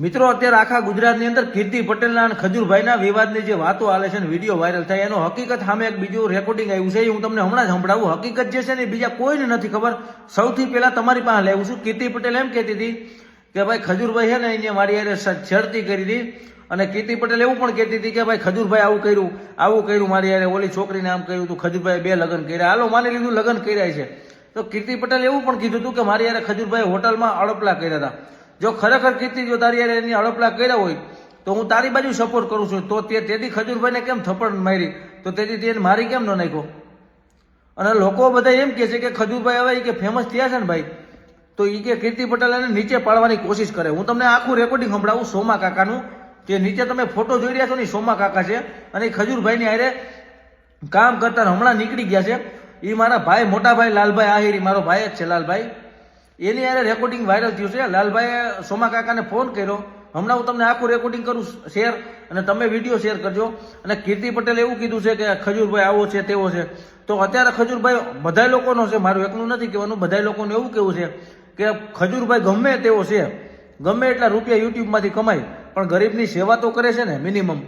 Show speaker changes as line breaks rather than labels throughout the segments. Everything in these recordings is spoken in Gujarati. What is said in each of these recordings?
મિત્રો અત્યારે આખા ગુજરાતની અંદર કીર્તિ પટેલના અને ખજૂરભાઈના વિવાદની જે વાતો હાલે છે ને વિડીયો વાયરલ થાય એનો હકીકત સામે એક બીજું રેકોર્ડિંગ આવ્યું છે. હું તમને હમણાં જ સંભળાવું. હકીકત જે છે ને બીજા કોઈને નથી ખબર. સૌથી પહેલા તમારી પાસે લાવું છું. કીર્તિ પટેલ એમ કહેતી હતી કે ભાઈ ખજૂરભાઈ છે ને એને મારી યારે છેડતી કરી હતી, અને કીર્તિ પટેલ એવું પણ કહેતી હતી કે ભાઈ ખજૂરભાઈ આવું કર્યું મારી યારે, ઓલી છોકરીને આમ કર્યું હતું, ખજૂરભાઈ 2 લગ્ન કર્યા. હાલો માની લીધું લગ્ન કર્યા છે, તો કીર્તિ પટેલ એવું પણ કીધું હતું કે મારી યારે ખજૂરભાઈ હોટલમાં અડપલા કર્યા હતા. જો ખરેખર કીર્તિ જો તારી યારે એની અડપલા કર્યા હોય તો હું તારી બાજુ સપોર્ટ કરું છું. તો તેથી ખજૂરભાઈને કેમ થપ્પડ મારી, તો તેથી તેને મારી કેમ ન નાખ્યો? અને લોકો બધા એમ કહે છે કે ખજૂરભાઈ હવે કે ફેમસ થયા છે ને ભાઈ, તો એ કે કીર્તિ પટેલ એને નીચે પાડવાની કોશિશ કરે. હું તમને આખું રેકોર્ડિંગ સંભળાવું સોમા કાકાનું, કે નીચે તમે ફોટો જોઈ રહ્યા છો ને સોમા કાકા છે, અને એ ખજૂરભાઈની હારે કામ કરતા હમણાં નીકળી ગયા છે. એ મારા ભાઈ, મોટા ભાઈ લાલભાઈ આહિર, મારો ભાઈ જ છે લાલભાઈ, એની હારે રેકોર્ડિંગ વાયરલ થયું છે. લાલભાઈએ સોમા કાકાને ફોન કર્યો. હમણાં હું તમને આખું રેકોર્ડિંગ કરું શેર, અને તમે વિડીયો શેર કરજો. અને કીર્તિ પટેલે એવું કીધું છે કે ખજૂરભાઈ આવો છે તેવો છે. તો અત્યારે ખજૂરભાઈ બધા લોકોનો છે, મારું એકનું નથી કહેવાનું, બધા લોકોનું એવું કેવું છે કે ખજૂરભાઈ ગમે તેવો છે, ગમે એટલા રૂપિયા યુટ્યુબમાંથી કમાય, પણ ગરીબની સેવા તો કરે છે ને મિનિમમ.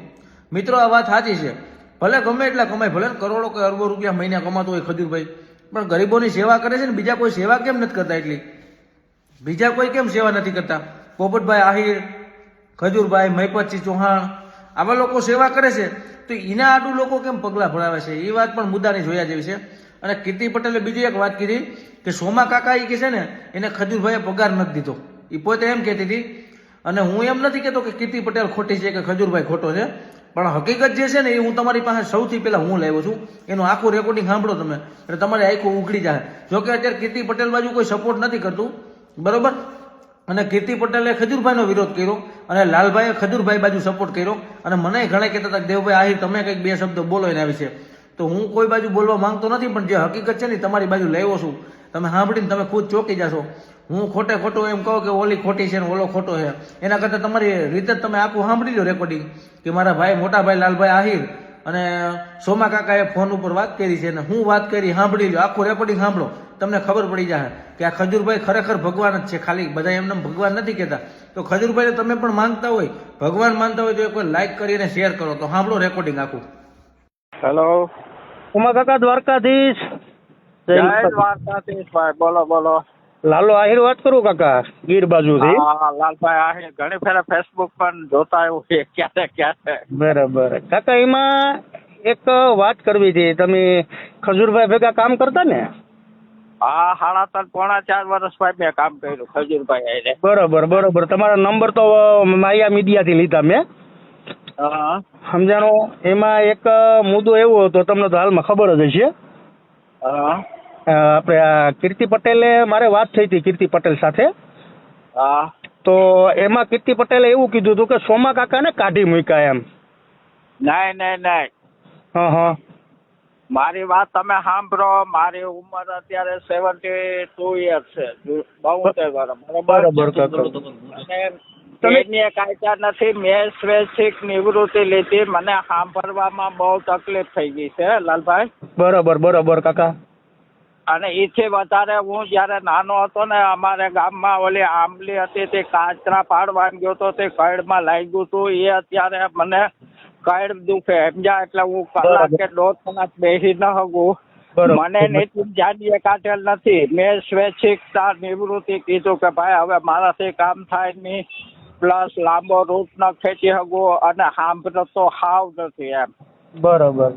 મિત્રો આ વાત સાચી છે. ભલે ગમે એટલા કમાય, ભલે કરોડો કે અરબો રૂપિયા મહિને કમાતો હોય ખજૂરભાઈ, પણ ગરીબોની સેવા કરે છે ને. બીજા કોઈ સેવા કેમ નથી કરતા? એટલી બીજા કોઈ કેમ સેવા નથી કરતા? પોપટભાઈ આહિર, ખજૂરભાઈ, મહિપતસિંહ ચૌહાણ, આવા લોકો સેવા કરે છે, તો એના આટલું લોકો કેમ પગલાં ભરાવે છે? એ વાત પણ મુદ્દાની જોયા જેવી છે. અને કીર્તિ પટેલે બીજી એક વાત કીધી કે સોમા કાકા એ કે છે ને એને ખજૂરભાઈએ પગાર નથી દીધો. એ પોતે એમ કહેતી હતી. અને હું એમ નથી કહેતો કે કીર્તિ પટેલ ખોટી છે કે ખજૂરભાઈ ખોટો છે, પણ હકીકત જે છે ને એ હું તમારી પાસે સૌથી પહેલા હું લાવ્યો છું. એનું આખું રેકોર્ડિંગ સાંભળો તમે, એટલે તમારી આખું ઉઘડી જાય. જોકે અત્યારે કીર્તિ પટેલ બાજુ કોઈ સપોર્ટ નથી કરતું, બરોબર. અને કીર્તિ પટેલે ખજૂરભાઈનો વિરોધ કર્યો, અને લાલભાઈએ ખજૂરભાઈ બાજુ સપોર્ટ કર્યો. અને મને ઘણા કહેતા હતા કે દેવભાઈ આહિર તમે કંઈક 2 શબ્દ બોલો એના વિશે. તો હું કોઈ બાજુ બોલવા માંગતો નથી, પણ જે હકીકત છે ને તમારી બાજુ લાવ્યો છું. તમે સાંભળીને તમે ખુદ ચોંકી જશો. હું ખોટે ખોટું એમ કહું કે ઓલી ખોટી છે ને ઓલો ખોટો છે, એના કરતાં તમારી રીતે તમે આખું સાંભળી લો રેકોર્ડિંગ, કે મારા ભાઈ, મોટા ભાઈ લાલભાઈ આહિર અને સોમા કાકાએ ફોન ઉપર વાત કરી છે, અને હું વાત કરી સાંભળી લો. આખું રેકોર્ડિંગ સાંભળો, તમને ખબર પડી જાય કે આ ખજૂરભાઈ ખરેખર ભગવાન જ છે. ખાલી બધા એમને ભગવાન નથી કહેતા. તો ખજૂરભાઈને તમે પણ માનતા હોય, ભગવાન માનતા હોય, તો કોઈ લાઈક કરીને શેર કરો. તો સાંભળો રેકોર્ડિંગ આખું.
હેલો,
ઉમા કાકા દ્વારકાધીશ.
જય દ્વારકાધીશ ભાઈ. બોલો બોલો.
લાલો આહિર વાત કરું કાકા, ગીર બાજુથી.
હા, લાલભાઈ આહિર ઘણી ફેરા ફેસબુક પર જોતા આવ્યું છે ક્યારે.
બરાબર કાકા, એમાં એક વાત કરવી હતી. તમે ખજૂરભાઈ ભેગા કામ કરતા ને?
હા, 3.5 પોણા 4 વર્ષ ભાઈ મેં કામ કર્યું ખજૂરભાઈ આહિરે.
બરોબર. તમારા નંબર તો માયા મીડિયાથી લીધા મેં.
હા,
સમજાણો. એમાં એક મુદ્દો એવો હતો, તમને તો હાલમાં ખબર જ હશે.
હા,
આપણે આ કીર્તિ પટેલે, મારે વાત થઈ હતી કીર્તિ પટેલ સાથે.
હા.
તો એમાં કીર્તિ પટેલે એવું કીધું હતું કે સોમા કાકાને કાઢી મૂક્યા એમ.
નહીં.
હા.
મારી વાત તમે સાંભળો. મારી ઉંમર અત્યારે 72 યર્સ છે, 72 વર્ષ.
બરોબર કાકા.
અને એની કાયદા નથી. મેં સ્વૈચ્છિક નિવૃત્તિ લીધી. મને સાંભળવામાં બહુ તકલીફ થઈ ગઈ છે લાલભાઈ.
બરોબર કાકા.
અને એથી વધારે હું જયારે નાનો હતો ને, અમારે ગામમાં ઓલી આંબલી હતી, તે કાચરા પાડવા ગયો તો તે કઈડમાં લાગ્યું હતું. એ અત્યારે મને કઈડ દુખે સમજ્યા, એટલે હું કલાક કે 1.5 કલાક બેસી ન શકું. મને નીતિ જાડીએ કાઢેલ નથી. મેં સ્વૈચ્છિકતા નિવૃત્તિ કીધું કે ભાઈ હવે મારાથી કામ થાય નહીં, પ્લસ લાંબો રૂટ ન ખેંચી શકું, અને સાંભળતો હાવ નથી એમ.
બરોબર.